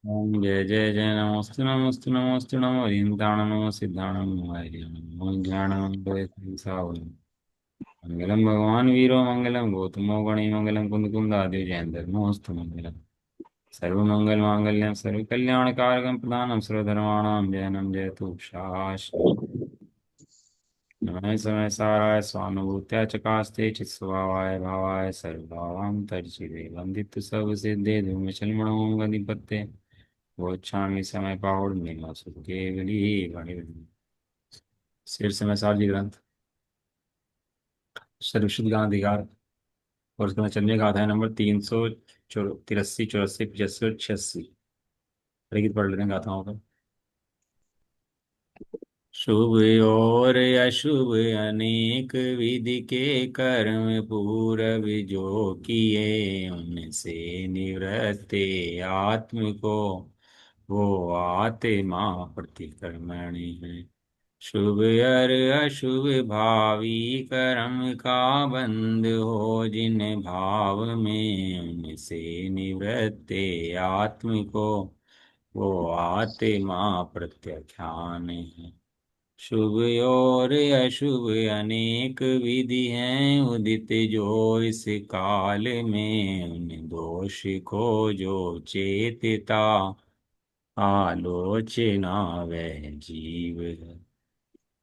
ओम जय जय जय नमोस्तु नमोस्तु नमोस्तु नमो हरिन्दाण नमो सिद्धाण नमो हरियाण नमो ज्ञानमंगल सावधान मंगलम भगवान वीरो मंगलम गौतमो गणी मंगलम कुंद कुंदादि जयंत नमोस्तु मंगलम सर्वमंगल मांगल्यम सर्व कल्याण कारकम प्रदानम सर्वधर्माणाम जयनम जयतु शाश्वत नमः समय साराय स्वानुभूत्या चकास्ते चित्स्वभावाय भावाय सर्वभावां तर्जिवे वंदित सब सिद्धे धूमचलमणो गतिपत्ते गोच्छामि समय पाहुड़ मीमा सुखे गली गणित शेर समय सारजी ग्रंथ सर्वशुद्ध गांधिकार और उसके बाद चलने का अध्याय नंबर 383 84 85 और 86। गीत पढ़ लेते हैं गाथाओं का। शुभ और अशुभ अनेक विधि के कर्म पूरब जो किए उनसे निवृत्ते आत्म को वो आत्मा प्रतिकर्मणि है। शुभ और अशुभ भावी कर्म का बंध हो जिन भाव में उनसे निवृत्ते आत्म को वो आत्मा प्रत्याख्यान है। शुभ और अशुभ अनेक विधि हैं उदित जो इस काल में उन दोष को जो चेतता आलोचना वह जीव है।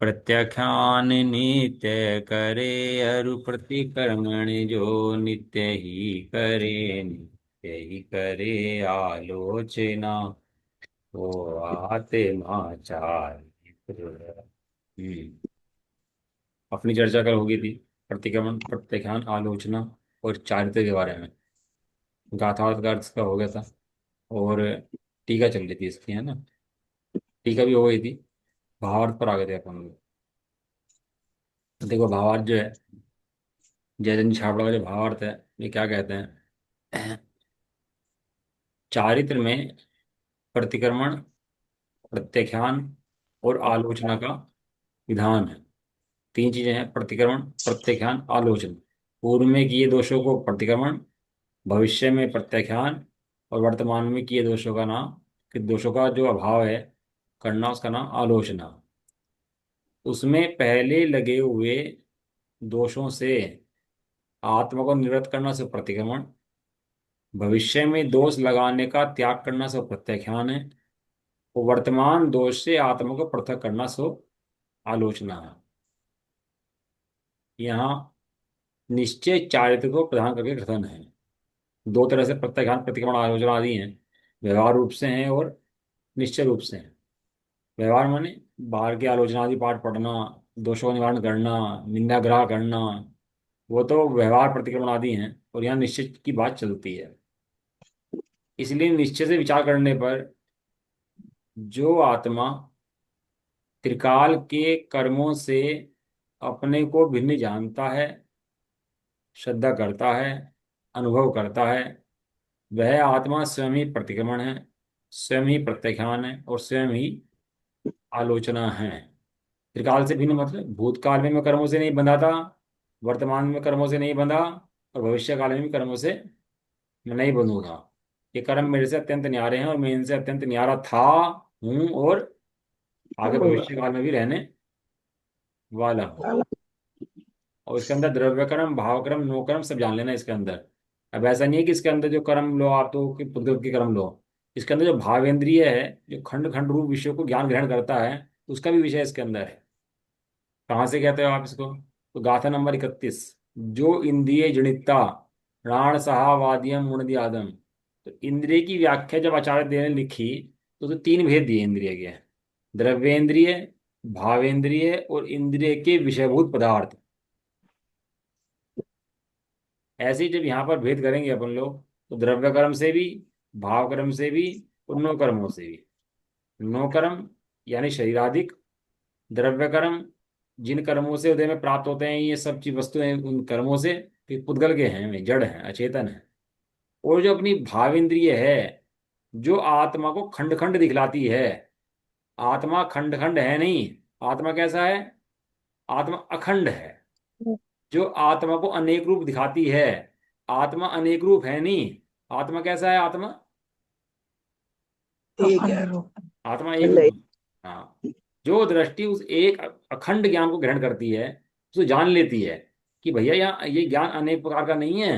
प्रत्याख्यान नित्य करे अरु प्रतिक्रमण जो नित्य ही करे नित्य ही करे आलोचना वो आत्माचार। अपनी चर्चा कर होगी थी प्रतिक्रमण प्रत्याख्यान आलोचना और चारित्र्य के बारे में। गाथार्थ का अर्थ का हो गया था और टीका चल रही थी इसकी, है ना। टीका भी हो गई थी। भावार्थ पर आ गए थे अपन लोग। तो देखो भावार्थ जो है, जयचंद छाबड़ा का जो भावार्थ है, ये क्या कहते हैं। चारित्र में प्रतिक्रमण प्रत्याख्यान और आलोचना का विधान है। तीन चीजें हैं, प्रतिक्रमण प्रत्याख्यान आलोचना। पूर्व में किए दोषों को प्रतिक्रमण, भविष्य में प्रत्याख्यान और वर्तमान में किए दोषों का नाम, कि दोषों का जो अभाव है करना, उसका नाम आलोचना। उसमें पहले लगे हुए दोषों से आत्मा को निवृत्त करना से प्रतिक्रमण, भविष्य में दोष लगाने का त्याग करना सो प्रत्याख्यान है, और वर्तमान दोष से आत्मा को पृथक करना सो आलोचना है। यहाँ निश्चय चारित्र को प्रधान करके कथन है। दो तरह से प्रत्याख्यान प्रतिक्रमण आलोचना आदि हैं। व्यवहार रूप से हैं और निश्चय रूप से हैं। व्यवहार माने बाहर की आलोचना आदि पाठ पढ़ना, दोषों का निवारण करना, निंदा ग्रह करना, वो तो व्यवहार प्रतिक्रमण आदि हैं। और यहाँ निश्चय की बात चलती है। इसलिए निश्चय से विचार करने पर जो आत्मा त्रिकाल के कर्मों से अपने को भिन्न जानता है, श्रद्धा करता है, अनुभव करता है, वह आत्मा स्वयं ही प्रतिक्रमण है, स्वयं ही प्रत्याख्यान है और स्वयं ही आलोचना है। त्रिकाल से भिन्न मतलब भूतकाल में मैं कर्मों से नहीं बंधा था, वर्तमान में कर्मों से नहीं बंधा, और भविष्य काल में भी कर्मों से मैं नहीं बंधूंगा। ये कर्म मेरे से अत्यंत न्यारे हैं और मैं इनसे अत्यंत न्यारा था, हूं और आगे भविष्य काल में भी रहने वाला हूँ। और इसके अंदर द्रव्य कर्म, भाव कर्म, नो कर्म सब जान लेना इसके अंदर। अब ऐसा नहीं है कि इसके अंदर जो कर्म लो आप तो कि पुद्गल के कर्म लो। इसके अंदर जो भावेंद्रिय है, जो खंड खंड रूप विषयों को ज्ञान ग्रहण करता है, उसका भी विषय इसके अंदर है। कहाँ से कहते हो आप इसको? तो गाथा नंबर 31, जो इंद्रिय जनिता प्राण सहावादियम मुणदि आदम। तो इंद्रिय की व्याख्या जब आचार्य देव ने लिखी तो तीन भेद दिए इंद्रिय के। द्रव्येंद्रिय, भावेंद्रिय और इंद्रिय के विषयभूत पदार्थ। ऐसे ही जब यहाँ पर भेद करेंगे अपन लोग तो द्रव्य कर्म से भी, भाव कर्म से भी और नो कर्मों से भी। नो कर्म यानी शरीराधिक, द्रव्य कर्म जिन कर्मों से उदय में प्राप्त होते हैं ये सब चीज वस्तुएं, उन कर्मों से फिर पुद्गल के हैं, वे जड़ हैं, अचेतन है। और जो अपनी भावेंद्रिय है, जो आत्मा को खंड खंड दिखलाती है। आत्मा खंड खंड है नहीं। आत्मा कैसा है? आत्मा अखंड है। जो आत्मा को अनेक रूप दिखाती है। आत्मा अनेक रूप है नहीं। आत्मा कैसा है? आत्मा ठीक है। आत्मा एक नहीं। नहीं। हाँ। जो दृष्टि उस एक अखंड ज्ञान को ग्रहण करती है, उसको जान लेती है कि भैया यहाँ ये ज्ञान अनेक प्रकार का नहीं है,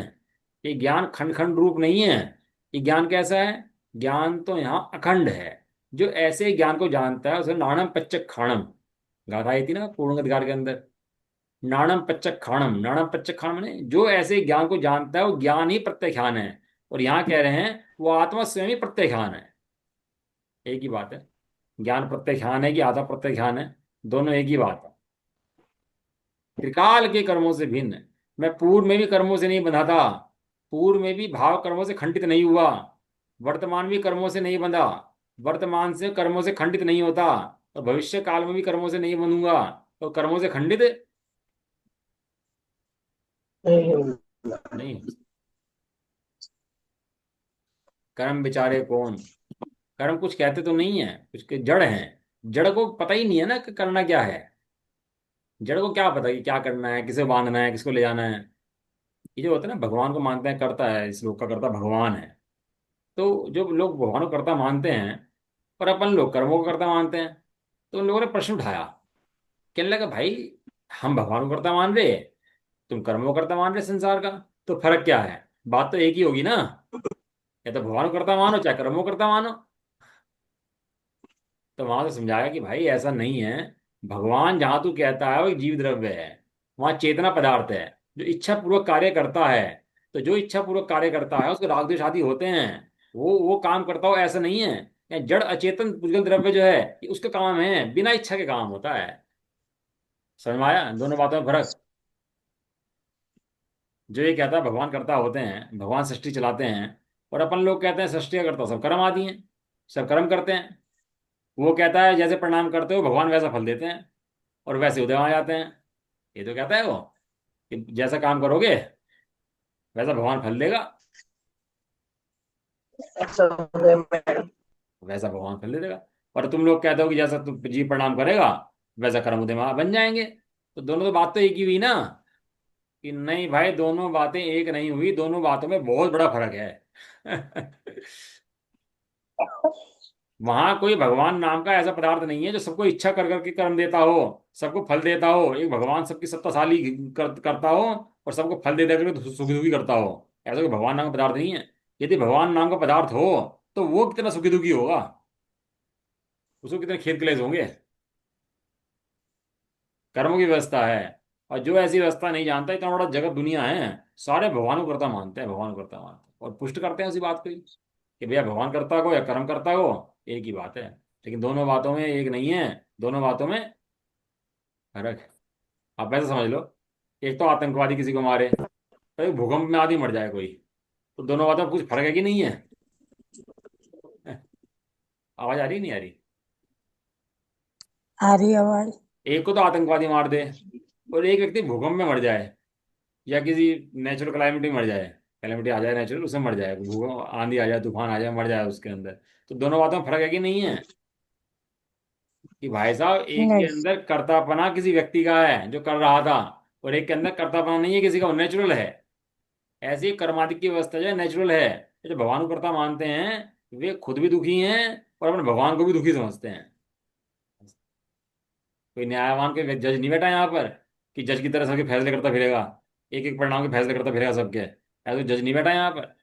ये ज्ञान खंड खंड रूप नहीं है। ये ज्ञान कैसा है? ज्ञान तो यहाँ अखंड है। जो ऐसे ज्ञान को जानता है उसे नाणम पच्चक खाणम, गाथा आई थी ना पूर्णगद्गार के अंदर। नाणम पच्चक खाणम, नाणम पच्चक खाणम माने जो ऐसे ज्ञान को जानता है वो ज्ञान ही प्रत्यक्षान है। और यहाँ कह रहे हैं वो आत्मा स्वयं ही प्रत्यक्षान है। एक ही बात है। ज्ञान प्रत्यक्षान है कि आत्मा प्रत्यक्षान है, दोनों एक ही बात है। त्रिकाल के कर्मों से भिन्न। मैं पूर्व में भी कर्मों से नहीं बंधा था, पूर्व में भी भाव कर्मों से खंडित नहीं हुआ, वर्तमान भी कर्मों से नहीं बंधा, वर्तमान से कर्मों से खंडित नहीं होता, और भविष्य काल में भी कर्मों से नहीं बंधूंगा, तो कर्मों से खंडित नहीं। नहीं हो। कर्म बेचारे कौन? कर्म कुछ कहते तो नहीं है, कुछ के जड़ हैं। जड़ को पता ही नहीं है ना कि करना क्या है। जड़ को क्या पता कि क्या करना है, किसे बांधना है, किसको ले जाना है। ये जो होता है ना, भगवान को मानते हैं करता है, इस लोक का करता भगवान है। तो जो लोग भगवान को कर्ता मानते हैं और अपन लोग कर्मों को कर्ता मानते हैं, तो उन लोगों ने प्रश्न उठाया। कहने लगा भाई, हम भगवान को कर्ता मान रहे, तुम कर्मों को कर्ता मान रहे संसार का, तो फर्क क्या है? बात तो एक ही होगी ना। या तो भगवान को कर्ता मानो चाहे कर्मों को कर्ता मानो। तो वहां से समझाया कि भाई ऐसा नहीं है। भगवान जहां तू कहता है वो एक जीव द्रव्य है, वहां चेतना पदार्थ है जो इच्छा पूर्वक कार्य करता है। तो जो इच्छा पूर्वक कार्य करता है उसको राग द्वेष आदि होते हैं, वो काम करता हो ऐसा नहीं है। या जड़ अचेतन पुद्गल द्रव्य जो है ये उसका काम है, बिना इच्छा के काम होता है। समझ में आया दोनों बातों में फर्क? जो ये कहता है भगवान करता होते हैं, भगवान सृष्टि चलाते हैं, और अपन लोग कहते हैं सृष्टि का करता सब कर्म आदि हैं, सब कर्म करते हैं। वो कहता है जैसे प्रणाम करते हो भगवान वैसा फल देते हैं, और वैसे उदय आ जाते हैं। ये तो कहता है वो कि जैसा काम करोगे वैसा भगवान फल देगा, अच्छा मैं। वैसा भगवान फल दे देगा। और तुम लोग कहते हो कि जैसा तू जीव प्रणाम करेगा वैसा कर्म उदय में बन जाएंगे। तो दोनों तो बात तो एक ही हुई ना। कि नहीं भाई, दोनों बातें एक नहीं हुई, दोनों बातों में बहुत बड़ा फर्क है। वहां कोई भगवान नाम का ऐसा पदार्थ नहीं है जो सबको इच्छा कर करके कर्म देता हो, सबको फल देता हो। एक भगवान सबकी सत्ताशाली करता हो और सबको फल दे देकर सुखी दुखी करता हो। ऐसा कोई भगवान नाम का पदार्थ नहीं है। यदि भगवान नाम का पदार्थ हो तो वो कितना सुखी दुखी होगा, उसको कितने खेत क्लेश होंगे। कर्मों की व्यवस्था है। और जो ऐसी व्यवस्था नहीं जानता, इतना बड़ा जगत दुनिया है, सारे भगवान को करता मानते हैं, भगवान को करता मानते हैं और पुष्ट करते हैं उसी बात को ही कि भैया भगवान करता को या कर्म करता को एक ही बात है। लेकिन दोनों बातों में एक नहीं है, दोनों बातों में फर्क है। आप ऐसे समझ लो, एक तो आतंकवादी किसी को मारे, तो एक भूकंप में आदमी मर जाए कोई, तो दोनों बातों में कुछ फर्क है कि नहीं है? आवाज आ रही नहीं आ रही? आ रही आवाज। एक को तो आतंकवादी मार दे और एक व्यक्ति भूकंप में मर जाए, या किसी नेचुरल क्लाइमेट में मर जाए, कैलेमिटी आ जाए नेचुरल, उसमें मर जाए, भूकंप आंधी आ जाए तूफान आ जाए मर जाए उसके अंदर। तो दोनों बातों में फर्क है कि नहीं है? कि भाई साहब एक के नहीं। अंदर कर्तापना किसी व्यक्ति का है जो कर रहा था, और एक के अंदर कर्तापना नहीं है किसी का, नेचुरल है। ऐसी ही कर्मादि की व्यवस्था जो है नेचुरल है। जो भगवान को कर्ता मानते हैं वे खुद भी दुखी हैं और अपने भगवान को भी दुखी समझते हैं। कोई न्यायवान कोई जज नहीं बैठा यहाँ पर कि जज की तरह सबके फैसले करता फिरेगा, एक एक परिणाम के फैसले करता फिरेगा सबके, ऐसा जज नहीं बैठा यहाँ पर।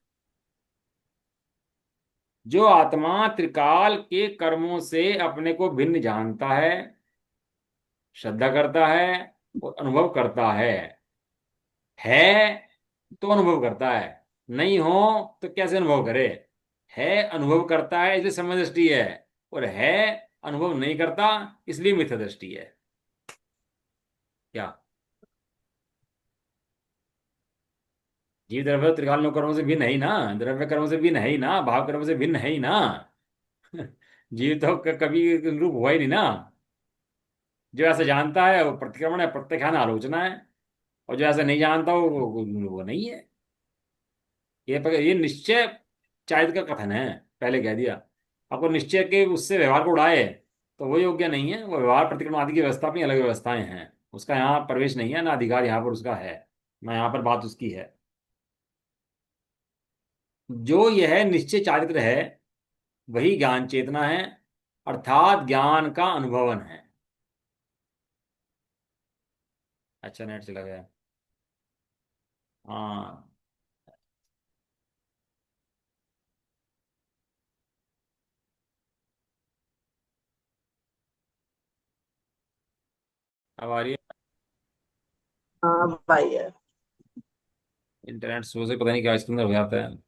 जो आत्मा त्रिकाल के कर्मों से अपने को भिन्न जानता है, श्रद्धा करता है और अनुभव करता है तो अनुभव करता है, नहीं हो तो कैसे अनुभव करे? है, अनुभव करता है इसलिए समय दृष्टि है, और है, अनुभव नहीं करता इसलिए मिथ्या दृष्टि है। क्या? जीव द्रव्य त्रिकाल नो कर्मों से भिन्न है ही ना, द्रव्य कर्मों से भिन्न है ही ना, भाव कर्मों से भिन्न है ही ना। जीव तो कभी रूप हुआ ही नहीं ना। जो ऐसा जानता है वो प्रतिक्रमण है, प्रत्याख्यान आलोचना है। और जो ऐसा नहीं जानता वो नहीं है। ये निश्चय चारित्र का कथन है, पहले कह दिया। आपको निश्चय के उससे व्यवहार को उड़ाए तो वो योग्य नहीं है। वो व्यवहार प्रतिक्रमण आदि की व्यवस्था अपनी अलग व्यवस्थाएं हैं, उसका यहाँ प्रवेश नहीं है ना अधिकार यहाँ पर उसका है, ना यहाँ पर बात उसकी है। जो यह निश्चय चारित्र है वही ज्ञान चेतना है, अर्थात ज्ञान का अनुभवन है। अच्छा, नेट चला गया। हाँ, अब आ रही है। हाँ भाई है। इंटरनेट स्लो से पता नहीं क्या इसके अंदर हो जाता है।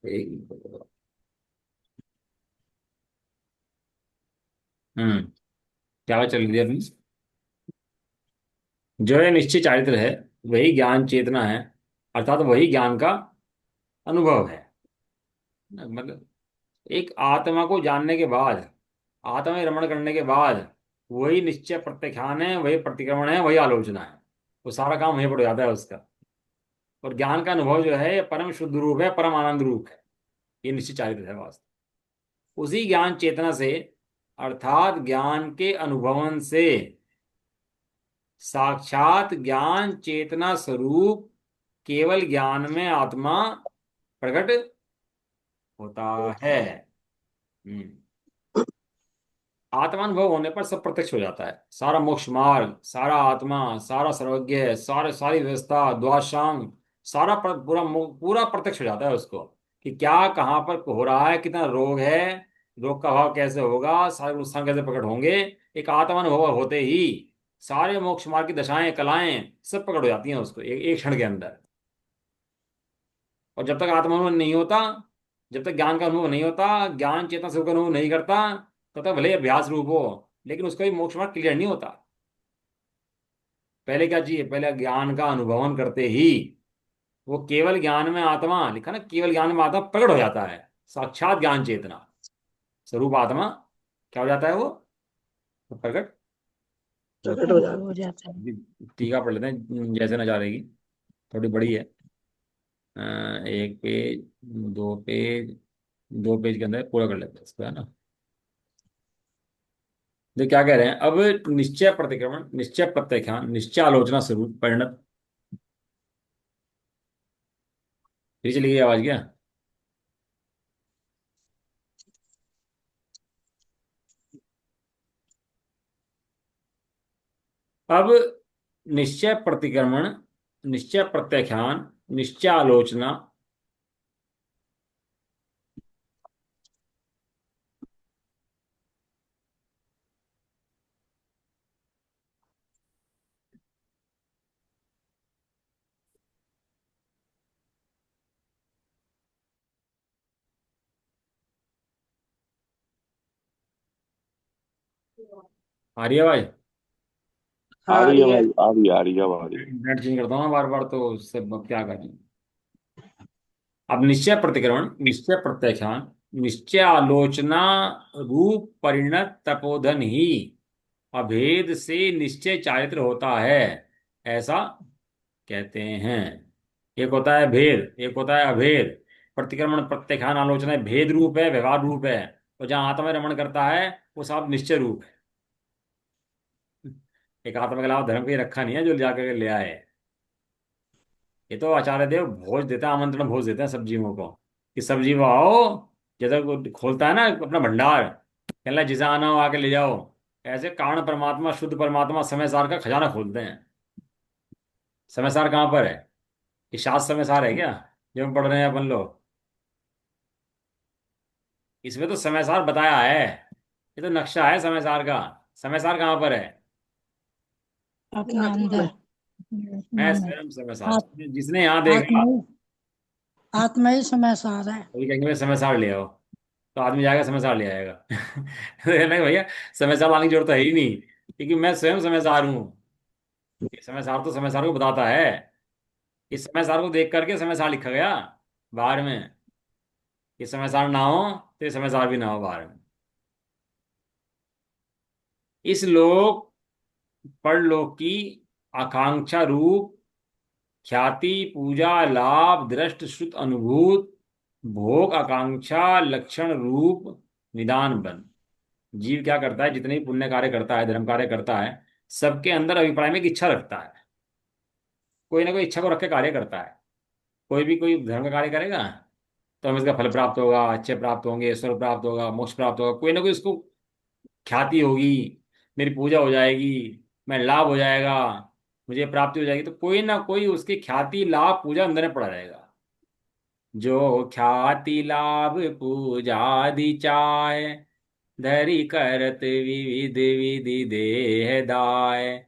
एक- हम्म क्या चल रही है अपनी? जो है निश्चय चारित्र है, वही ज्ञान चेतना है, अर्थात वही ज्ञान का अनुभव है। मतलब एक आत्मा को जानने के बाद, आत्मा में रमण करने के बाद, वही निश्चय प्रत्याख्यान है, वही प्रतिक्रमण है, वही आलोचना है। वो सारा काम वहीं पर हो जाता है उसका। और ज्ञान का अनुभव जो है ये परम शुद्ध रूप है, परम आनंद रूप है। ये निश्चय चारित्र है वास्तव। उसी ज्ञान चेतना से, अर्थात ज्ञान के अनुभवन से, साक्षात ज्ञान चेतना स्वरूप केवल ज्ञान में आत्मा प्रकट होता है। हम्म आत्मानुभव होने पर सब प्रत्यक्ष हो जाता है। सारा मोक्ष मार्ग, सारा आत्मा, सारा सर्वज्ञ, सारी व्यवस्था, द्वाशांग, पूरा प्रत्यक्ष हो जाता है उसको। कि क्या कहाँ पर हो रहा है, कितना रोग है, रोग का भाव कैसे होगा, सारे नुकसान कैसे प्रकट होंगे। एक आत्मानुभव होते ही सारे मोक्ष मार्ग की दशाएं, कलाएं सब प्रकट हो जाती हैं उसको एक एक क्षण के अंदर। और जब तक आत्मानुभव नहीं होता, जब तक ज्ञान का अनुभव नहीं होता, ज्ञान चेतना सुख का अनुभव नहीं करता, तब तक भले ही अभ्यास रूप हो, लेकिन उसका भी मोक्ष मार्ग क्लियर नहीं होता। पहले क्या चाहिए? पहले ज्ञान का अनुभवन करते ही वो केवल ज्ञान में आत्मा, लिखा ना, केवल ज्ञान में आत्मा प्रकट हो जाता है। साक्षात ज्ञान चेतना स्वरूप आत्मा क्या हो जाता है वो? प्रकट प्रकट होता हो है। जाता हो जाता है। अभी टीका पढ़ लेते हैं, जैसे न जा रहेगी। थोड़ी बड़ी है। अ, एक पेज, दो पेज, दो पेज के अंदर पूरा कर लेते हैं इसको, है ना। तो क्या कह रहे हैं अब? निश्चय प्रतिक्रमण, निश्चय प्रत्याख्यान, निश्चय आलोचना स्वरूप परिणत। फिर चली गई आवाज क्या? अब निश्चय प्रतिक्रमण, निश्चय प्रत्याख्यान, निश्चय आलोचना। आ रही है आवाज? हाँ आ आ रही है रही है। भाई, आ रही है, आ रही है, अब आ रही है। इंटरनेट चेंज करता हूँ ना बार बार, तो उससे अब क्या करें। अब निश्चय प्रतिक्रमण, निश्चय प्रत्याख्यान, निश्चय आलोचना रूप परिणत तपोधन ही अभेद से निश्चय चारित्र होता है, ऐसा कहते हैं। एक होता है भेद, एक होता है अभेद। प्रतिक्रमण प्रत्याख्यान आलोचना भेद रूप है, व्यवहार रूप है। और जहां आत्मा में रमण करता है वो सब निश्चय रूप है। एक आत्मा के अलावा धर्म कहीं रखा नहीं है जो जाकर के ले आए। ये तो आचार्य देव भोज देते हैं, आमंत्रण भोज देते हैं सब जीवों को, कि सब जीव आओ। जैसे वो खोलता है ना अपना भंडार, कहना जिसे आना हो आके ले जाओ। ऐसे कारण परमात्मा, शुद्ध परमात्मा समय सार का खजाना खोलते हैं। समय सार कहाँ पर है? ये शास्त्र समय सार है क्या जो हम पढ़ रहे हैं अपन लोग? इसमें तो समय सार बताया है। ये तो नक्शा है समय सार का। समय सार कहाँ पर है? अपने आत्मा अंदर। में। आत्मा मैं में। स्वयं समय सार, आत, जिसने यहाँ देखा। आत्मा ही, आत्मा ही समय सार है। अभी कहेंगे भाई समय सार ले आओ, तो आदमी जाएगा समय सार ले आएगा। नहीं भैया, समय सार लाने की जरूरत है ही नहीं, क्योंकि मैं स्वयं समय सार हूँ। ये समय सार तो समय सार को बताता है। इस समय सार को देख करके समय सार लिखा गया बाहर में। ये समय सार ना हो तो ये समय सार भी ना हो बाहर में। इस लोक परलोक की आकांक्षा रूप ख्याति, पूजा, लाभ, दृष्ट, श्रुत, अनुभूत, भोग आकांक्षा लक्षण रूप निदान बन। जीव क्या करता है? जितने भी पुण्य कार्य करता है, धर्म कार्य करता है, सबके अंदर अभिप्राय में एक इच्छा रखता है। कोई ना कोई इच्छा को रख के कार्य करता है। कोई भी कोई धर्म का कार्य करेगा, तो हमें इसका फल प्राप्त होगा, अच्छे प्राप्त होंगे, स्वर्ग प्राप्त होगा, मोक्ष प्राप्त होगा, कोई ना कोई उसको ख्याति होगी, मेरी पूजा हो जाएगी, मैं लाभ हो जाएगा, मुझे प्राप्ति हो जाएगी, तो कोई ना कोई उसकी ख्याति लाभ पूजा अंदर में पड़ा रहेगा। जो ख्याति लाभ पूजा आदि चाय, धरि करत विविध विधि देह दाय,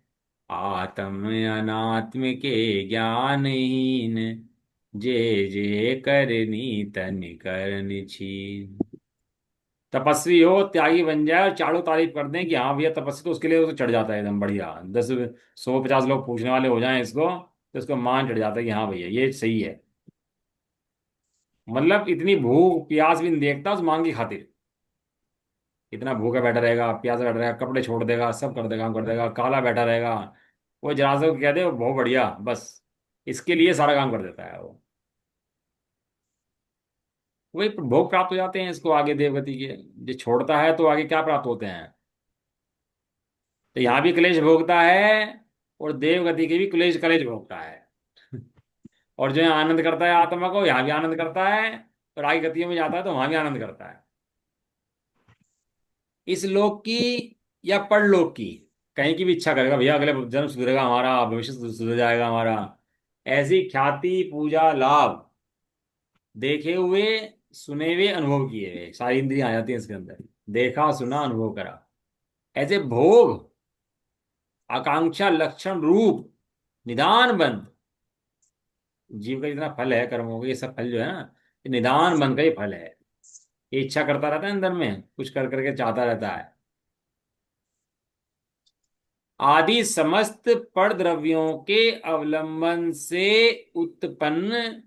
आत्म अनात्म के ज्ञानहीन, जे जे करनी तन करन छीन। तपस्वी हो, त्यागी बन जाए और चारों तारीफ कर दें कि हाँ भैया तपस्वी, तो उसके लिए तो चढ़ जाता है एकदम बढ़िया। 10 100 50 लोग पूछने वाले हो जाएं इसको, तो इसको मान चढ़ जाता है कि हाँ भैया ये सही है। मतलब इतनी भूख प्यास भी नहीं देखता उस मांग की खातिर। इतना भूखा बैठा रहेगा, प्यासा बैठा रहेगा, कपड़े छोड़ देगा, सब कर देगा, काम कर देगा, काला बैठा रहेगा, वो जरा से कह दे वो बहुत बढ़िया, बस इसके लिए सारा काम कर देता है वो। वही भोग प्राप्त हो जाते हैं इसको आगे देवगति के। जो छोड़ता है तो आगे क्या प्राप्त होते हैं? तो यहाँ भी क्लेश भोगता है, और देवगति के भी क्लेश कलेश भोगता है। और जो यहाँ आनंद करता है आत्मा को, यहाँ भी आनंद करता है, और आगे गतियों में जाता है तो वहां भी आनंद करता है। इस लोक की या परलोक की, कहीं की भी इच्छा करेगा भैया अगले जन्म सुधरेगा हमारा, भविष्य सुधर जाएगा हमारा। ऐसी ख्याति पूजा लाभ देखे हुए, सुने हुए, अनुभव किए हुए, सारी इंद्रियां आ जाती हैं इसके अंदर। देखा सुना अनुभव करा, ऐसे भोग आकांक्षा लक्षण रूप निदान बंध। जीव का जितना फल है कर्मों का, ये सब फल जो है ना, ये निदान बंध का ही फल है। ये इच्छा करता रहता है अंदर में, कुछ कर करके चाहता रहता है। आदि समस्त पर द्रव्यों के अवलंबन से उत्पन्न,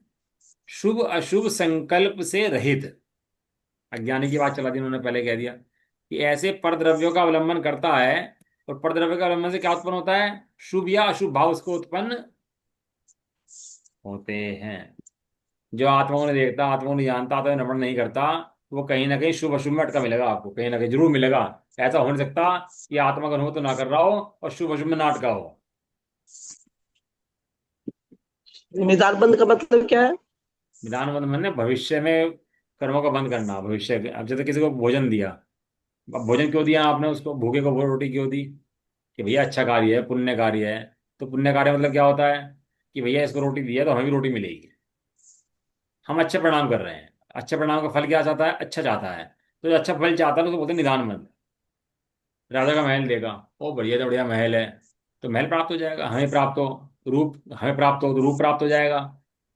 शुभ अशुभ संकल्प से रहित। अज्ञानी की बात चला दी उन्होंने, पहले कह दिया कि ऐसे पर द्रव्यों का अवलंबन करता है, और पर द्रव्य का अवलंबन से क्या उत्पन्न होता है? शुभ या अशुभ भाव उसको उत्पन्न होते हैं। जो आत्मा को नहीं देखता, आत्मा को नहीं जानता, आत्मा नमन नहीं करता, वो कहीं ना कहीं शुभ अशुभ में अटका मिलेगा, आपको कहीं ना कहीं जरूर मिलेगा। ऐसा हो नहीं सकता कि आत्मा का अनुभव तो ना कर रहा हो और शुभ अशुभ में ना अटका हो। निदान बंद का मतलब क्या है? निदान बंद मैंने भविष्य में कर्मों का बंद करना। भविष्य अब जैसे किसी को भोजन दिया, अब भोजन क्यों दिया आपने उसको, भूखे को वो रोटी क्यों दी? कि भैया अच्छा कार्य है, पुण्य कार्य है। तो पुण्य कार्य मतलब क्या होता है? कि भैया इसको रोटी दी है तो हमें भी रोटी मिलेगी। हम अच्छे परिणाम कर रहे हैं, अच्छे परिणाम का फल क्या चाहता है? अच्छा चाहता है। तो जो अच्छा फल चाहता है उसको बोलते हैं निदान बंद। राजा का महल देगा, ओ बढ़िया तो बढ़िया महल है, तो महल प्राप्त हो जाएगा, हमें प्राप्त हो रूप, हमें प्राप्त हो तो रूप प्राप्त हो जाएगा।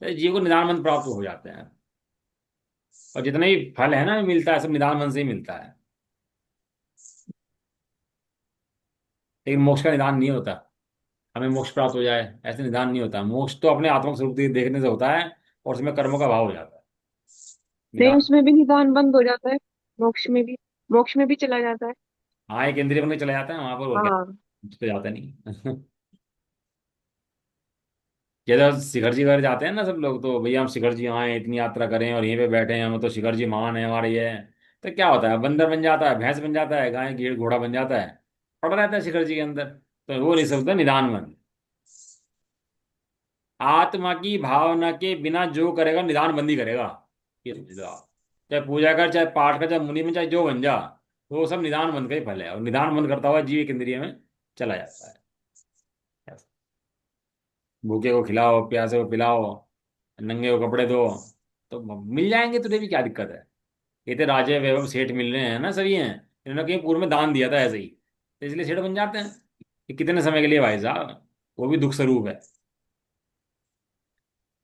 तो जीव को निदान बंद प्राप्त हो जाते हैं। और जितने भी फल है ना मिलता है, सब निदान बंद से ही मिलता है। लेकिन मोक्ष का निदान नहीं होता, हमें मोक्ष प्राप्त हो जाए ऐसे निदान नहीं होता। मोक्ष तो अपने आत्मा स्वरूप देखने से होता है, और उसमें कर्मों का भाव हो जाता है। नहीं, निदान, उसमें भी निदान बंद हो जाता है। मोक्ष में भी, मोक्ष में भी चला जाता है। हाँ एक इंद्रिय बन के चला जाता है वहां पर, और क्या, हाँ। कुछ तो जाता नहीं। जैसे शिखर जी घर जाते हैं ना सब लोग, तो भैया हम शिखर जी आए, इतनी यात्रा करें और यहीं पे बैठे हैं हम, तो शिखर जी महान है हमारे ये है। तो क्या होता है? बंदर बन जाता है, भैंस बन जाता है, गाय गीड़ घोड़ा बन जाता है, पड़ा रहता है शिखर जी के अंदर। तो वो नहीं सकता निदान बन। आत्मा की भावना के बिना जो करेगा निदान बंदी करेगा। ये समझ लो आप। चाहे पूजा कर, चाहे पाठ कर, चाहे मुनि में, चाहे जो बन जा, तो वो सब निदान बंद का ही फल है। और निदान बंद करता हुआ जीव एक इंद्रिय में चला जाता है। भूखे को खिलाओ, प्यासे को पिलाओ, नंगे को कपड़े दो, तो मिल जाएंगे, तुझे भी क्या दिक्कत है? ये तो राजे वैभव सेठ मिल रहे हैं ना, सभी हैं, इन्होंने कहीं पूर्व में दान दिया था ऐसे ही, तो इसलिए सेठ बन जाते हैं। ये कितने समय के लिए भाई साहब, वो भी दुख स्वरूप है।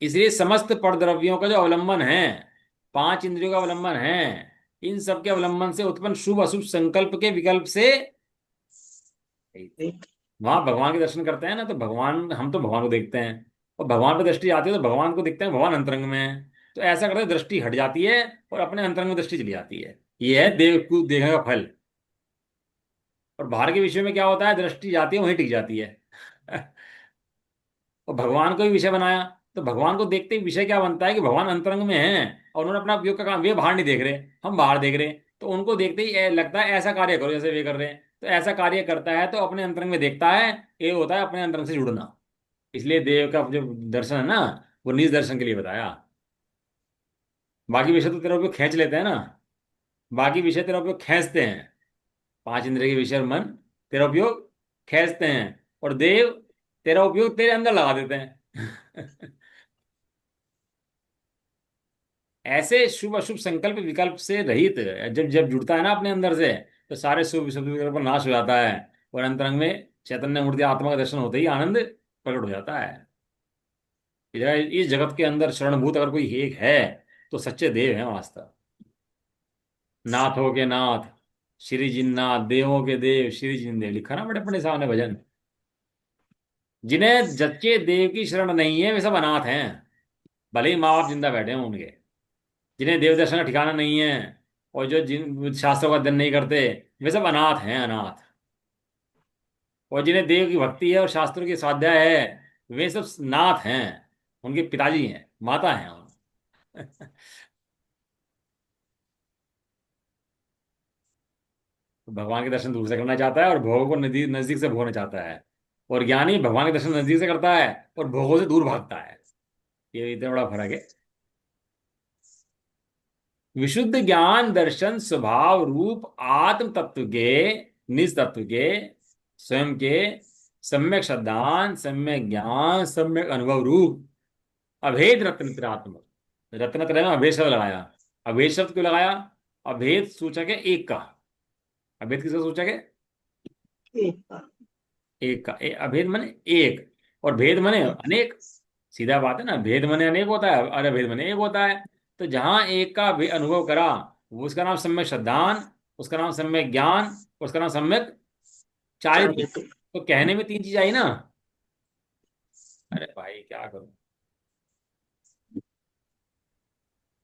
इसलिए समस्त परद्रव्यों का जो अवलंबन है, 5 इंद्रियों का अवलंबन है, इन सब के अवलंबन से उत्पन्न शुभ अशुभ संकल्प के विकल्प से, वहां भगवान के दर्शन करते हैं ना, तो भगवान, हम तो भगवान को देखते हैं, और भगवान पर दृष्टि आती है तो भगवान को देखते हैं, भगवान अंतरंग में है। तो ऐसा करते दृष्टि हट जाती है, और अपने अंतरंग में दृष्टि चली जाती है। ये है देव को देखने का फल। और बाहर के विषय में क्या होता है? दृष्टि जाती है वहीं टिक जाती है। और भगवान को ही विषय बनाया, तो भगवान को देखते ही विषय क्या बनता है कि भगवान अंतरंग में है, और उन्होंने अपना उपयोग का काम, वे बाहर नहीं देख रहे, हम बाहर देख रहे, तो उनको देखते ही लगता है ऐसा कार्य करो जैसे वे कर रहे हैं। तो ऐसा कार्य करता है तो अपने अंतरंग में देखता है, ये होता है अपने अंतरंग से जुड़ना। इसलिए देव का जो दर्शन है ना, वो निज दर्शन के लिए बताया। बाकी विषय तो तेरा उपयोग खींच लेते हैं ना, बाकी विषय तेरा उपयोग खींचते हैं। पांच इंद्रिय के विषय और मन तेरा उपयोग खींचते हैं, और देव तेरा उपयोग तेरे अंदर लगा देते हैं। ऐसे शुभ अशुभ संकल्प विकल्प से रहित जब जब जुड़ता है ना अपने अंदर से, तो सारे शुभ शुभ विकल्प नाश हो जाता है, और अंतरंग में चैतन्य मूर्ति आत्मा का दर्शन होते ही आनंद प्रकट हो जाता है। इस जगत के अंदर शरणभूत अगर कोई एक है तो सच्चे देव हैं वास्तव। नाथों के नाथ श्री जिन्नाथ, देवों के देव श्री जिनदेव, लिखा ना बड़े अपने सामने भजन। जिन्हें जच्चे देव की शरण नहीं है वे सब अनाथ हैं, भले ही माँ बाप जिंदा बैठे हों उनके। जिन्हें देव दर्शन का ठिकाना नहीं है और जो जिन शास्त्रों का अध्ययन नहीं करते, वे सब अनाथ हैं, अनाथ। और जिन्हें देव की भक्ति है और शास्त्रों की स्वाध्याय है, वे सब नाथ हैं, उनके पिताजी हैं, माता हैं उन। तो भगवान के दर्शन दूर से करना चाहता है और भोगों को नजदीक नजदीक से भोगना चाहता है, और ज्ञानी भगवान के दर्शन नजदीक से करता है और भोगों से दूर भागता है। ये इतना बड़ा फर्क है। विशुद्ध ज्ञान दर्शन स्वभाव रूप आत्म तत्व के, निज तत्व के, स्वयं के सम्यक श्रद्धान, सम्यक ज्ञान, सम्यक अनुभव रूप अभेद रत्न त्रात्मक। रत्न त्रय में अभेद शब्द लगाया। अभेद शब्द क्यों लगाया? अभेद सूचक है एक का। अभेद किसका सूचक है? ठीक। एक का। अभेद माने एक, और भेद माने अनेक। सीधा बात है ना, भेद माने अनेक होता है और अभेद माने एक होता है। तो जहां एक का अनुभव करा, वो उसका नाम सम्यक श्रद्धान, उसका नाम सम्यक ज्ञान, उसका नाम सम्यक चारित्र्य। चाहिए तो। तो कहने में तीन चीज आई ना। अरे भाई क्या करूं,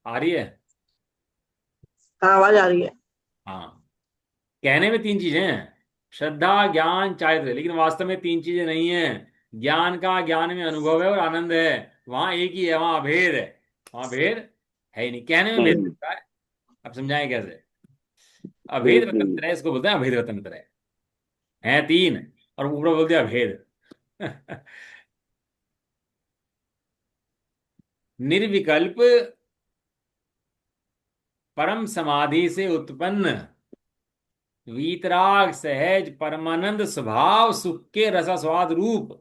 आ रही है? हाँ, आवाज आ रही है। हाँ, कहने में तीन चीजें हैं, श्रद्धा ज्ञान चारित्र्य, लेकिन वास्तव में तीन चीजें नहीं है। ज्ञान का ज्ञान में अनुभव है और आनंद है, वहां एक ही है, वहां अभेद है। वहां भेद है ही नहीं, कहने में भेद होता है। अब समझाएं कैसे? अभेद रत्न त्रय इसको बोलते हैं, अभेद रत्न त्रय है तीन, और ऊपर बोल दिया भेद। निर्विकल्प परम समाधि से उत्पन्न वीतराग सहज परमानंद स्वभाव सुख के रसास्वाद रूप।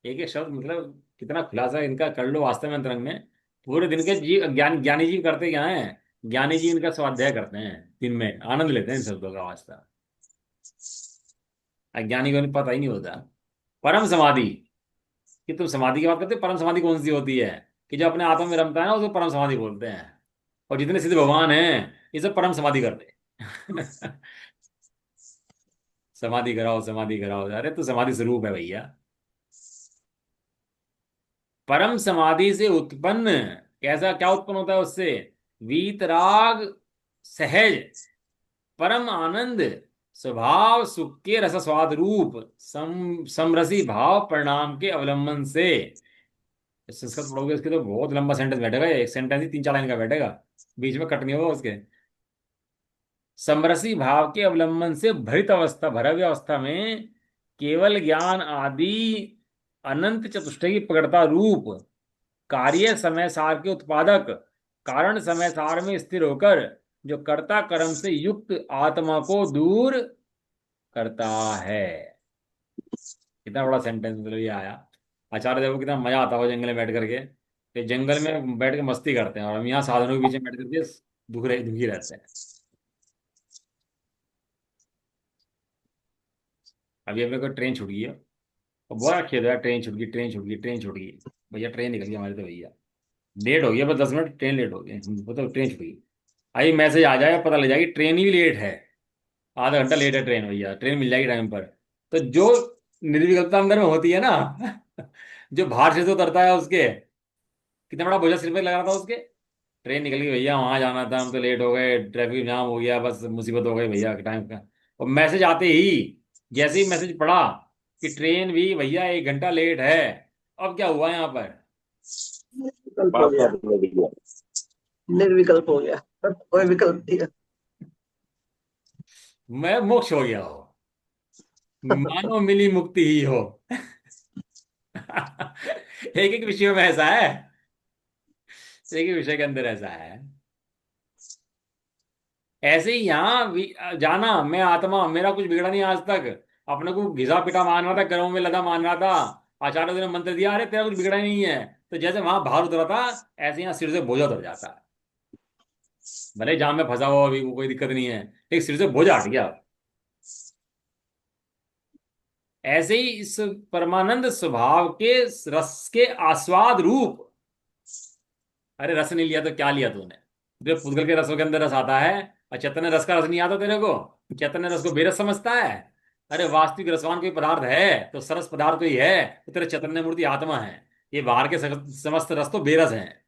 एक एक शब्द मतलब कितना खुलासा इनका कर लो वास्तव में अंतरंग में। पूरे दिन के जीव ज्ञानी जीव करते क्या है? ज्ञानी जी इनका स्वाध्याय करते हैं, दिन में आनंद लेते हैं इन शब्दों का वास्ता। अज्ञानी को पता ही नहीं होता। परम समाधि, कि तुम समाधि की बात करते हो, परम समाधि कौन सी होती है? कि जो अपने आत्मा में रमता है ना, उसको परम समाधि बोलते हैं। और जितने सिद्ध भगवान हैं ये सब परम समाधि करते हैं। समाधि कराओ, समाधि कराओ, अरे तू समाधि स्वरूप है भैया। परम समाधि से उत्पन्न, कैसा क्या उत्पन्न होता है उससे? वीतराग सहज परम आनंद स्वभाव सुख के रस स्वाद रूप समरसी भाव परिणाम के अवलंबन से। संस्कृत पढ़ोगे उसके तो बहुत लंबा सेंटेंस बैठेगा, एक सेंटेंस ही तीन चार लाइन का बैठेगा, बीच में कट नहीं होगा उसके। समरसी भाव के अवलंबन से भरित अवस्था, भरव्य अवस्था में केवल ज्ञान आदि अनंत चतुष्टयी प्रकटता रूप कार्य समय सार के उत्पादक कारण समय सार में स्थिर होकर जो कर्ता कर्म से युक्त आत्मा को दूर करता है। कितना बड़ा सेंटेंस मतलब ये आया। आचार्य देव को कितना मजा आता हो जंगल में बैठ करके, ये जंगल में बैठ के मस्ती करते हैं और हम यहाँ साधनों के बीच में बैठ करके दुखी रहते हैं। अभी अपने को ट्रेन छूट गई है, और बहुत खेद है, ट्रेन छूट गई, ट्रेन छूट गई, ट्रेन छूट गई। भैया ट्रेन निकल गई हमारे तो भैया, लेट हो गया, बस 10 मिनट ट्रेन लेट हो गई, मतलब ट्रेन छूट गई। आई मैसेज आ जाएगा, पता लग जाएगी ट्रेन ही लेट है, आधा घंटा लेट है ट्रेन, भैया ट्रेन मिल जाएगी टाइम पर। तो जो निर्विकल्पता अंदर में होती है ना, जो बाहर से तो उतरता है उसके, कितना बड़ा बोझा सिर पे लगा था उसके। ट्रेन निकल गई भैया, वहां जाना था, हम तो लेट हो गए, ट्रैफिक जाम हो गया, बस मुसीबत हो गई भैया टाइम का। और मैसेज आते ही, जैसे ही मैसेज पढ़ा कि ट्रेन भी भैया 1 घंटा लेट है, अब क्या हुआ यहाँ पर? विकल्प हो गया, निर्विकल्प हो गया, कोई विकल्प नहीं है। मैं मोक्ष हो गया हो, मानो मिली मुक्ति ही हो। एक एक विषयों में ऐसा है। देखिए विषय के अंदर ऐसा है। ऐसे ही यहाँ जाना, मैं आत्मा, मेरा कुछ बिगड़ा नहीं आज तक। अपने को घिसा पिटा मान रहा था, कर्मों में लदा मान रहा था। आचार्य ने मंत्र दिया, अरे तेरा कुछ बिगड़ा ही नहीं है। तो जैसे वहां भार उतरा था, ऐसे यहाँ सिर से बोझा उतर जाता है। भले जाम में फंसा हुआ अभी, वो कोई दिक्कत नहीं है, लेकिन सिर से बोझा हट गया। ऐसे ही इस परमानंद स्वभाव के रस के आस्वाद रूप, अरे रस नहीं लिया तो क्या लिया तूने? जो पुद्गल के रसों के अंदर रस आता है, और चैतन्य रस का रस नहीं आता तेरे को? चैतन्य रस को बेरस समझता है? अरे वास्तविक रसवान कोई पदार्थ है तो सरस पदार्थ कोई है, तो तेरे चैतन्य मूर्ति आत्मा है। ये बाहर के समस्त रस तो बेरस हैं।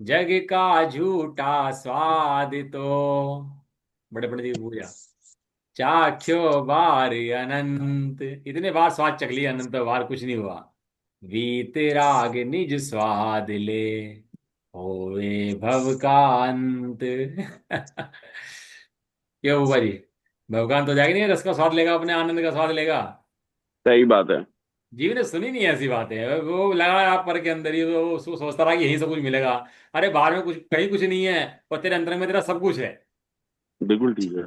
जग का झूठा स्वाद तो, बड़े पंडित जी की पूजा, चाख्यो बार अनंत, इतने बार स्वाद चख लिया, अनंत बार कुछ नहीं हुआ। वीतराग निज स्वाद ले, होवे भव का अंत। क्यों बुआ जी, भव का अंत हो जाएगी नहीं? रस का स्वाद लेगा, अपने आनंद का स्वाद लेगा। सही बात है। जीव ने सुनी नहीं ऐसी बातें, वो लगा आप पर के अंदर ही, वो सोचता रहा कि यहीं सब कुछ मिलेगा। अरे बाहर में कुछ, कहीं कुछ नहीं है, और तेरे अंदर में तेरा सब कुछ है। बिल्कुल ठीक है।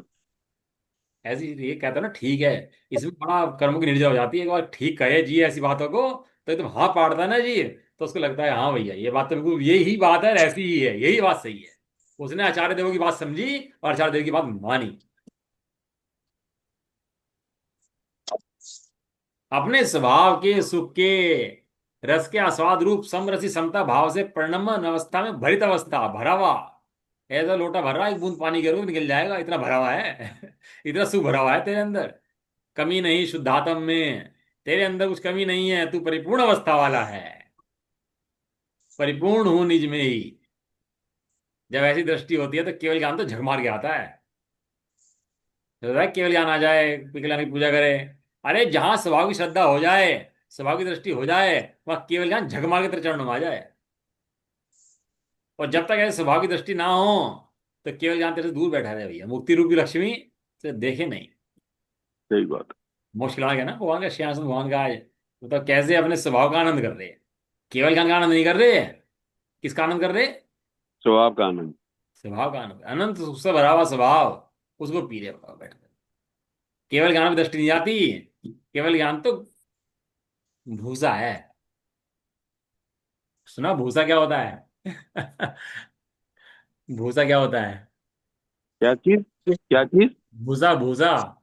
ऐसी ये कहता ना, ठीक है। इसमें बड़ा कर्म की निर्जर हो जाती है। एक बार ठीक कहे जी ऐसी बातों को, तो एकदम हाँ पाड़ता है ना जी, तो उसको लगता है हाँ भैया ये बात तो बिल्कुल यही बात है, ऐसी ही है, यही बात सही है। उसने आचार्य देव की बात समझी और आचार्य देव की बात मानी। अपने स्वभाव के सुख के रस के आस्वाद रूप समरसी समता भाव से परिणमन अवस्था में भरित अवस्था, भरा हुआ, ऐसा लोटा भर रहा है, एक बूंद पानी करो निकल जाएगा, इतना भरा हुआ है। इतना सुख भरा हुआ है तेरे अंदर। कमी नहीं शुद्धात्म में, तेरे अंदर कुछ कमी नहीं है, तू परिपूर्ण अवस्था वाला है। परिपूर्ण हूं निज में ही। जब ऐसी दृष्टि होती है तो केवल ज्ञान तो झक मार के आता है। तो केवल ज्ञान आ जाए, विकलांग की पूजा करे। अरे जहां स्वभाव की श्रद्धा हो जाए, स्वभाव की दृष्टि हो जाए, वहां केवल ज्ञान झक मार के तेरे चरणों में आ जाए। और जब तक ऐसे स्वभाव की दृष्टि ना हो, तो केवल ज्ञान तेरे से दूर बैठा रहे भैया, मुक्ति रूपी लक्ष्मी से देखे नहीं। सही बात। मोक्ष खिला गया ना भगवान का सिंहासन, भगवान का आज। तो कैसे अपने स्वभाव का आनंद कर रहे हैं, केवल ज्ञान का आनंद नहीं कर रहे। किसका आनंद कर रहे? स्वभाव का आनंद। स्वभाव का आनंद, अनंत सुख से भरा हुआ स्वभाव, उसको पी रहे बैठ कर। केवल ज्ञान में दृष्टि नहीं जाती। केवल ज्ञान तो भूसा है। सुना भूसा क्या होता है? भूसा क्या होता है? क्या चीज? क्या चीज? भूसा, भूसा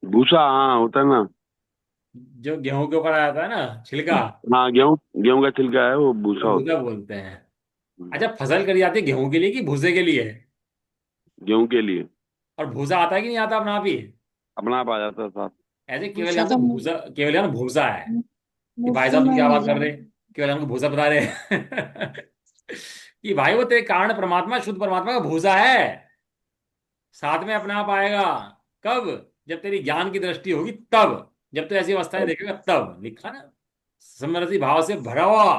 भूसा, हाँ होता है ना। जो गेहूं के ऊपर आ जाता है ना, छिलका, हाँ, गेहूं, गेहूं का छिलका है, वो भूसा तो होता भूसा बोलते हैं। है। अच्छा, फसल करी जाती है गेहूं के लिए कि भूसे के लिए? गेहूं के लिए। और भूसा आता है कि नहीं आता अपना आप ही? अपना आप आ जाता है साथ। ऐसे केवल भूसा ज्ञान तो तो भूसा, केवल ज्ञान भूसा है। कि भाई मुफ्त साहब तुम में क्या मिल बात कर जाए। रहे, केवल ज्ञान को भूसा बता रहे। कि भाई वो तेरे कारण परमात्मा, शुद्ध परमात्मा का भूसा है। साथ में अपने आप आएगा। कब? जब तेरी ज्ञान की दृष्टि होगी तब। जब तू ऐसी अवस्थाएं देखेगा तब। लिखा ना, समरसी भाव से भरा हुआ,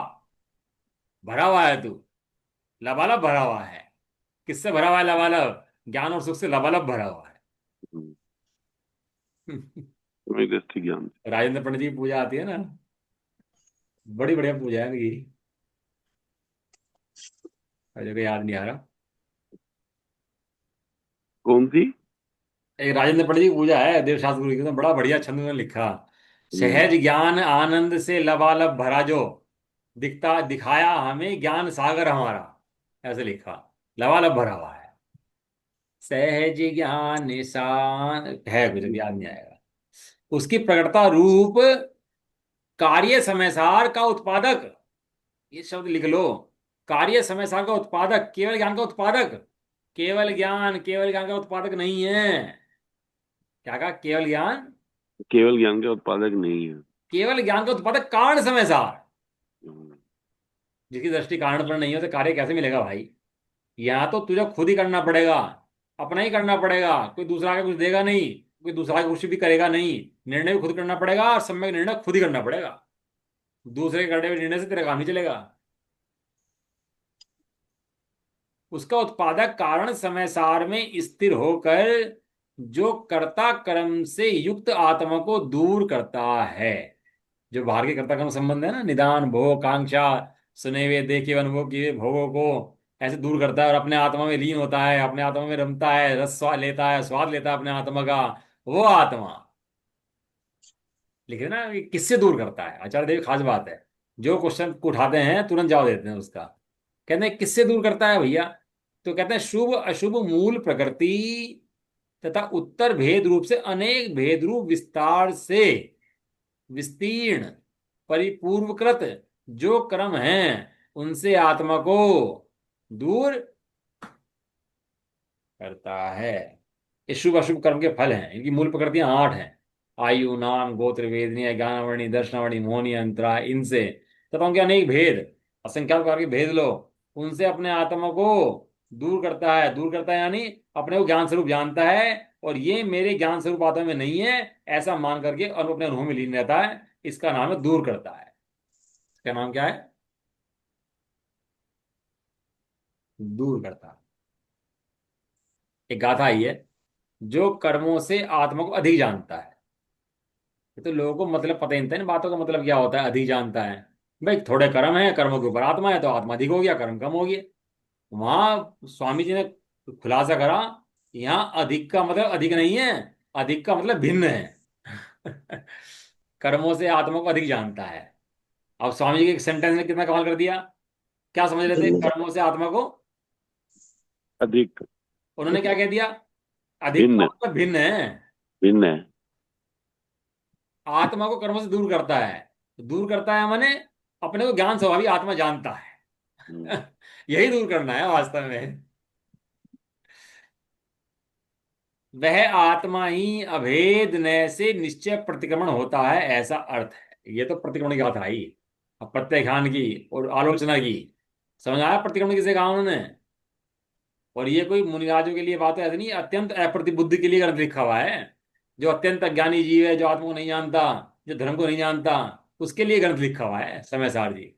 भरा हुआ है तू, लबालब भरा हुआ है। किससे भरा हुआ है लबालब? ज्ञान और सुख से लबालब भरा हुआ हम्म, है। तुम्हें दृष्टि ज्ञान। राजेंद्र पंडित जी की पूजा आती है ना, बड़ी बढ़िया पूजा है उनकी। मुझे को याद नहीं आ रहा। कौन सी? एक राजेंद्र पंडित जी की पूजा है देवशास्त्र गुरु की, तो बड़ा बढ़िया छंद में लिखा। हम्म, सहज ज्ञान आनंद से लबालब भरा जो, दिखता दिखाया हमें ज्ञान सागर हमारा, ऐसे लिखा। लबालब भरा हुआ है। सहज ज्ञान निशान है, कुछ याद नहीं आएगा। उसकी प्रकटता रूप, कार्य समयसार का उत्पादक, ये शब्द लिख लो। कार्य समयसार का उत्पादक, केवल ज्ञान का उत्पादक। केवल ज्ञान, केवल ज्ञान का उत्पादक नहीं है। क्या कहा? केवल ज्ञान, केवल ज्ञान के उत्पादक नहीं है। केवल ज्ञान का उत्पादक कारण समयसार। हम्म, जिसकी दृष्टि कारण पर नहीं हो तो कार्य कैसे मिलेगा भाई? यहाँ तो तुझे खुद ही करना पड़ेगा, अपना ही करना पड़ेगा। कोई दूसरा आके कुछ देगा नहीं, कोई दूसरा आके कुछ भी करेगा नहीं। निर्णय भी खुद करना पड़ेगा, और सम्यक निर्णय खुद ही करना पड़ेगा। दूसरे के करने हुए निर्णय से तेरा काम नहीं चलेगा। उसका उत्पादक कारण समय सार में स्थिर होकर जो कर्ता कर्म से युक्त आत्मा को दूर करता है। जो बाहर के कर्ता कर्म संबंध है ना, निदान भोग कांक्षा, सुने हुए देखे हुए अनुभव किए हुए भोगों को ऐसे दूर करता है और अपने आत्मा में लीन होता है, अपने आत्मा में रमता है, रस स्वाद लेता है, स्वाद लेता है अपने आत्मा का, वो आत्मा। लिखे ना, ये किससे दूर करता है? आचार्य देव खास बात है, जो क्वेश्चन को उठाते हैं तुरंत जवाब देते हैं उसका। कहते हैं किससे दूर करता है भैया? तो कहते हैं शुभ अशुभ मूल प्रकृति तथा उत्तर भेद रूप से अनेक भेद रूप विस्तार से विस्तीर्ण परिपूर्वकृत जो कर्म हैं उनसे आत्मा को दूर करता है। ये शुभ अशुभ कर्म के फल हैं, इनकी मूल प्रकृतियां 8 हैं। आयु, नाम, गोत्र, वेदनीय, ज्ञानावरणी, दर्शनावरणी, मोहनी, अंतरा, इनसे तथा उनके अनेक भेद, असंख्यात प्रकार के भेद लो, उनसे अपने आत्मा को दूर करता है। दूर करता है यानी अपने को ज्ञान स्वरूप जानता है, और ये मेरे ज्ञान स्वरूप आत्मा में नहीं है ऐसा मान करके और अपने अनुभव में लीन रहता है। इसका नाम है दूर करता है। इसका नाम क्या है? दूर करता है। एक गाथा आई है, जो कर्मों से आत्मा को अधिक जानता है। ये तो लोगों को मतलब पता ही नहीं था इन बातों का मतलब क्या होता है, अधिक जानता है। भाई थोड़े कर्म है, कर्मों के ऊपर आत्मा है, तो आत्मा अधिक हो गया, कर्म कम हो गया। वहां स्वामी जी ने खुलासा करा, यहाँ अधिक का मतलब अधिक नहीं है, अधिक का मतलब भिन्न है। कर्मों से आत्मा को अधिक जानता है। अब स्वामी जी के एक सेंटेंस ने कितना कमाल कर दिया। क्या समझ रहे थे कर्मों से आत्मा को? अधिक। उन्होंने क्या कह दिया? अधिक का भिन्न। मतलब भिन्न है। भिन्न है। आत्मा को कर्मों से दूर करता है। दूर करता है माने अपने को ज्ञान स्वभावी आत्मा जानता हम्म। है। यही दूर करना है वास्तव में। वह आत्मा ही अभेद नय से निश्चय प्रतिक्रमण होता है, ऐसा अर्थ है। ये तो प्रतिक्रमण की बात आई। अब प्रत्याख्यान की और आलोचना की समझ आया, प्रतिक्रमण किसे कहा उन्होंने? और ये कोई मुनिराजों के लिए बात है ऐसे नहीं, अत्यंत अप्रतिबुद्धि के लिए ग्रंथ लिखा हुआ है। जो अत्यंत अज्ञानी जीव है, जो आत्मा को नहीं जानता, जो धर्म को नहीं जानता, उसके लिए ग्रंथ लिखा हुआ है समय सार जी।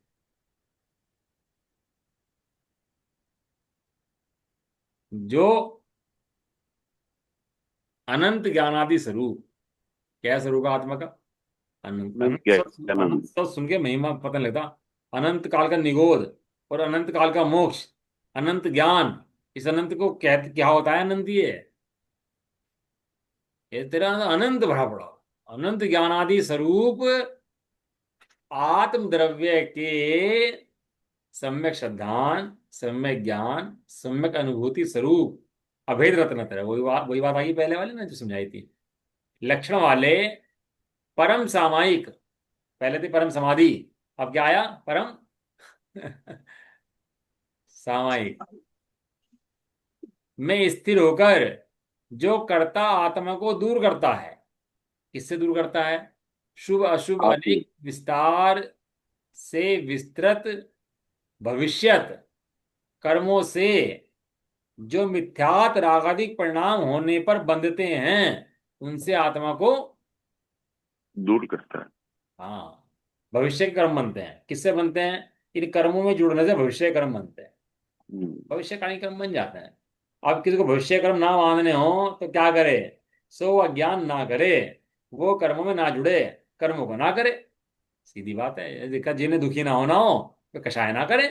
जो अनंत ज्ञानादि स्वरूप, क्या है स्वरूप आत्मा का? अनंत। अनंत अनंत अनंत ज्ञानानंद। शब्द सुन के महिमा पता नहीं लगता। अनंत काल का निगोध और अनंत काल का मोक्ष, अनंत ज्ञान, इस अनंत को कहते क्या होता है? अनंत ये तेरा अनंत भरा पड़ा, अनंत ज्ञानादि स्वरूप आत्म द्रव्य के सम्यक श्रद्धान, सम्यक ज्ञान, सम्यक अनुभूति स्वरूप अभेद रत्न तरह। वही बात आई पहले वाले ना जो समझाई थी। लक्षण वाले परम सामायिक, पहले थी परम समाधि, अब क्या आया? परम सामायिक में स्थिर होकर जो कर्ता आत्मा को दूर करता है। किससे दूर करता है? शुभ अशुभ आत्मा। अनेक विस्तार से विस्तृत भविष्यत कर्मों से जो मिथ्यात रागादिक परिणाम होने पर बंधते हैं, उनसे आत्मा को। दूर करता है। हाँ, भविष्य के कर्म बनते हैं। किससे बनते हैं? इन कर्मों में जुड़ने से भविष्य के कर्म बनते हैं। हम्म। भविष्यकालीन कर्म बन जाते हैं। अब किसी को भविष्य कर्म ना मानने हो तो क्या करे? सो अज्ञान ना करे, वो कर्मों में ना जुड़े, कर्मों को ना करे। सीधी बात है। देखा, जिन्हें दुखी ना होना हो तो कषाय ना करे।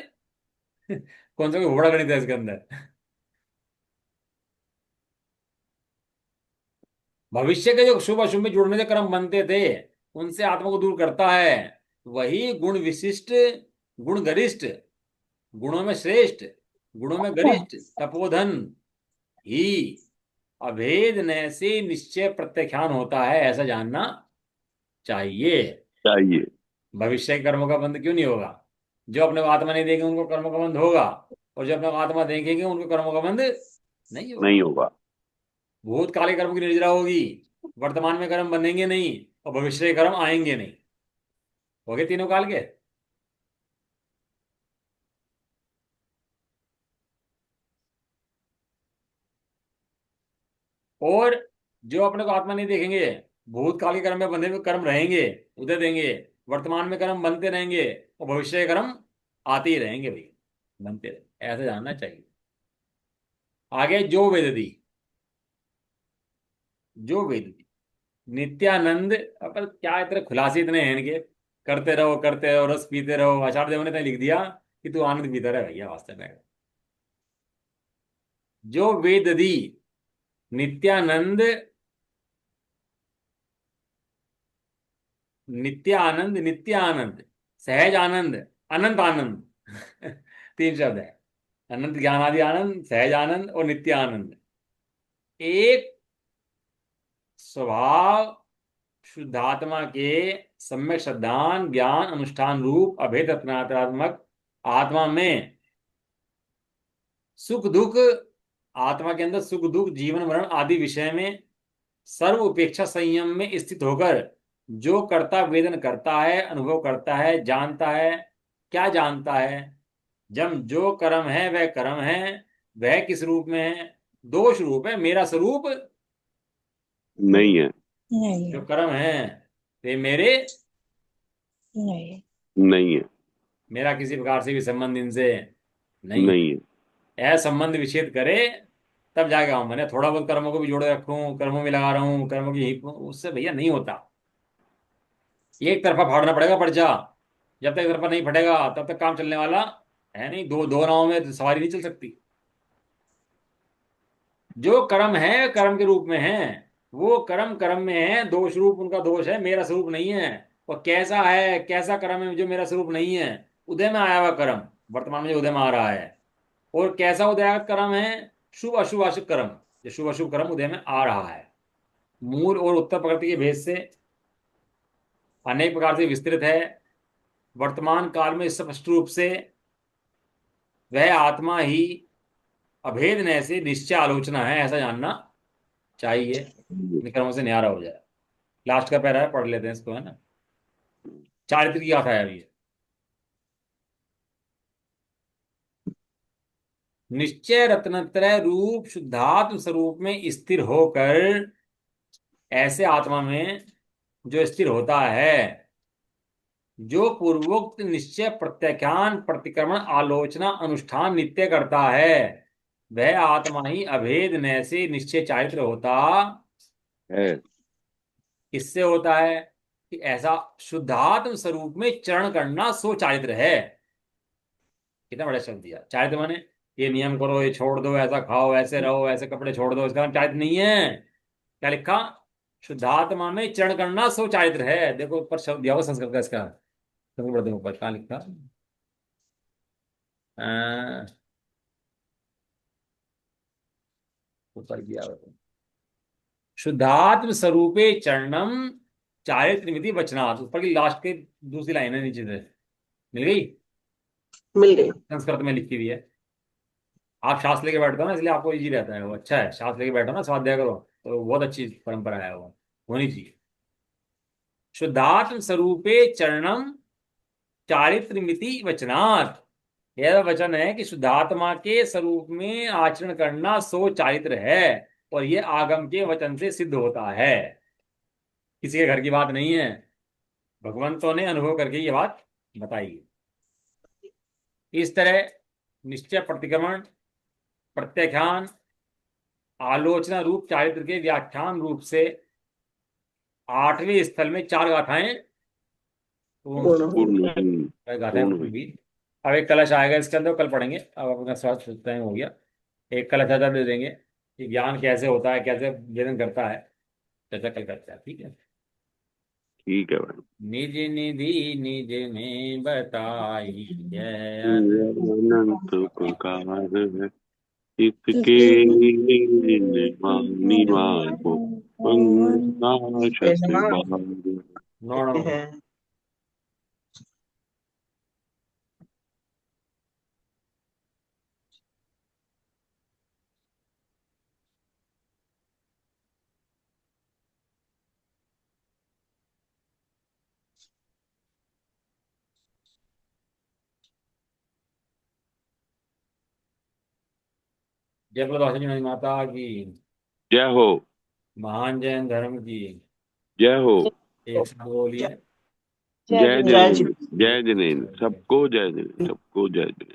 कौन सा कोई घोड़ा गणित है इसके अंदर? भविष्य के जो शुभ अशुभ में जुड़ने से कर्म बनते थे, उनसे आत्मा को दूर करता है। वही गुण विशिष्ट, गुण गरिष्ठ, गुणों में श्रेष्ठ, गुणों में गरिष्ठ तपोधन ही अभेद नय से निश्चय प्रत्याख्यान होता है, ऐसा जानना चाहिए। चाहिए। भविष्य के कर्मों का बंध क्यों नहीं होगा? जो अपने को आत्मा नहीं देंगे उनको कर्मों का बंध होगा, और जो अपने को आत्मा देखेंगे उनको कर्मों का बंध नहीं होगा। नहीं होगा। भूतकाल के कर्म की निर्जरा होगी, वर्तमान में कर्म बंधेंगे नहीं, और भविष्य के कर्म आएंगे नहीं। हो गए तीनों काल के। और जो अपने को आत्मा नहीं देखेंगे, भूतकाल के कर्म में बंधे हुए कर्म रहेंगे, उदय देंगे, वर्तमान में कर्म बनते रहेंगे, और भविष्य के कर्म आते ही रहेंगे भाई, बनते रहे, ऐसा जानना चाहिए। आगे जो वेदती, जो वेदती नित्यानंद। पर क्या इतने खुलासे इतने हैं इनके, करते रहो, रस पीते रहो। आचार्य देव ने तो लिख दिया कि तू आनंद पीता रहे भैया वास्तव में। जो वेददी नित्यानंद, नित्यानंद, नित्यानंद, सहज आनंद, अनंत आनंद तीन शब्द है। अनंत ज्ञान आदि आनंद, सहज आनंद और नित्य आनंद। एक स्वभाव शुद्धात्मा के सम्यक श्रद्धान ज्ञान अनुष्ठान रूप अभेद रत्नात्मक आत्मा में सुख दुख, आत्मा के अंदर सुख दुख जीवन मरण आदि विषय में सर्व उपेक्षा संयम में स्थित होकर जो कर्ता वेदन करता है, अनुभव करता है, जानता है। क्या जानता है? जब जो कर्म है वह कर्म है, वह किस रूप में है? दोष रूप है। मेरा स्वरूप नहीं है। नहीं जो है। कर्म है वे मेरे नहीं है। नहीं है। मेरा किसी प्रकार से भी संबंध इनसे नहीं नहीं है। है। असंबंध विच्छेद करे तब जाएगा हम। मैंने थोड़ा बहुत कर्मों को भी जोड़े रखूं, कर्मों में लगा रहा हूं, कर्मों की उससे भैया नहीं होता। एक तरफा फाड़ना पड़ेगा पर्चा। जब तक एक तरफा नहीं फटेगा तब तक काम चलने वाला है नहीं। दो दो नावों में सवारी नहीं चल सकती। जो कर्म है कर्म के रूप में है, वो कर्म कर्म में है, दोष रूप उनका दोष है, मेरा स्वरूप नहीं है। और कैसा है, कैसा कर्म है जो मेरा स्वरूप नहीं है? उदय में आया हुआ कर्म वर्तमान में जो उदय में आ रहा है। और कैसा उदयागत कर्म है? शुभ अशुभ अशुभ कर्म। जो शुभ अशुभ कर्म उदय में आ रहा है, मूल और उत्तर प्रकृति के भेद से अनेक प्रकार से विस्तृत है। वर्तमान काल में स्पष्ट रूप से वह आत्मा ही अभेद न से निश्चय आलोचना है, ऐसा जानना चाहिए। इन कर्मों से न्यारा हो जाए। लास्ट का पैरा है, पढ़ लेते हैं इसको, है ना। चारित्र की गाथा है अभी। निश्चय रत्नत्रय रूप शुद्धात्म स्वरूप में स्थिर होकर ऐसे आत्मा में जो स्थिर होता है, जो पूर्वोक्त निश्चय प्रत्याख्यान प्रतिक्रमण आलोचना अनुष्ठान नित्य करता है, वह आत्मा ही अभेद न से निश्चय चारित्र होता है। किससे होता है? कि ऐसा शुद्धात्म स्वरूप में चरण करना सो चारित्र है। कितना बड़ा शब्द दिया चारित्र माने। ये नियम करो, ये छोड़ दो, ऐसा खाओ, ऐसे रहो, ऐसे कपड़े छोड़ दो, इसका नाम चारित्र नहीं है। क्या लिखा? शुद्धात्मा में चरण करना सो चारित्र है। देखो ऊपर शब्द दिया हुआ संस्कृत का इसका। संस्कृत पढ़ते हैं ऊपर कहाँ लिखा? ऊपर किया हुआ शुद्धात्म स्वरूपे चरणम चारित्र्यमिति वचनात्। ऊपर की लास्ट के दूसरी लाइन है नीचे से। मिल गई? मिल गई। संस्कृत में लिखी हुई है। आप शास्त्र लेके बैठते हो ना, इसलिए आपको इजी रहता है। वो अच्छा है, शास्त्र लेके बैठो ना, स्वाध्याय करो, तो बहुत अच्छी परंपरा है, वो होनी चाहिए। शुद्धात्म स्वरूपे चरणम चारित्र्यमिति वचनात्। यह वचन है कि शुद्धात्मा के स्वरूप में आचरण करना सो चारित्र है। और ये आगम के वचन से सिद्ध होता है, किसी के घर की बात नहीं है। भगवंतों ने अनुभव करके ये बात बताई है। इस तरह निश्चय प्रतिक्रमण प्रत्याख्यान आलोचना रूप चारित्र के व्याख्यान रूप से आठवें स्थल में चार गाथाएं पूर्ण हो पूर्ण गई। गाथाएं पूर्ण हुई। भी। अब एक कलश आएगा इसके अंदर, कल पढ़ेंगे। अब अपना स्वास्थ्य टाइम हो गया। एक कलश आचार्य दे देंगे कि ज्ञान कैसे होता है, कैसे वेदन करता है। चर्चा कल करते हैं, ठीक है। ठीक है भाई। निज निधि निज में बताई है अनंत प्रकार है इसके इसके निवाको पंचाशत निर्माण बार। No no. है। जय प्रदासी माता की। जय हो। महान जैन धर्म की। जय हो। एक साथ बोलिए। जय जय जिनेन्द्र। जय जिनेन्द्र। जय जिनेन्द्र। सबको जय जिनेन्द्र। सबको जय जिनेन्द्र।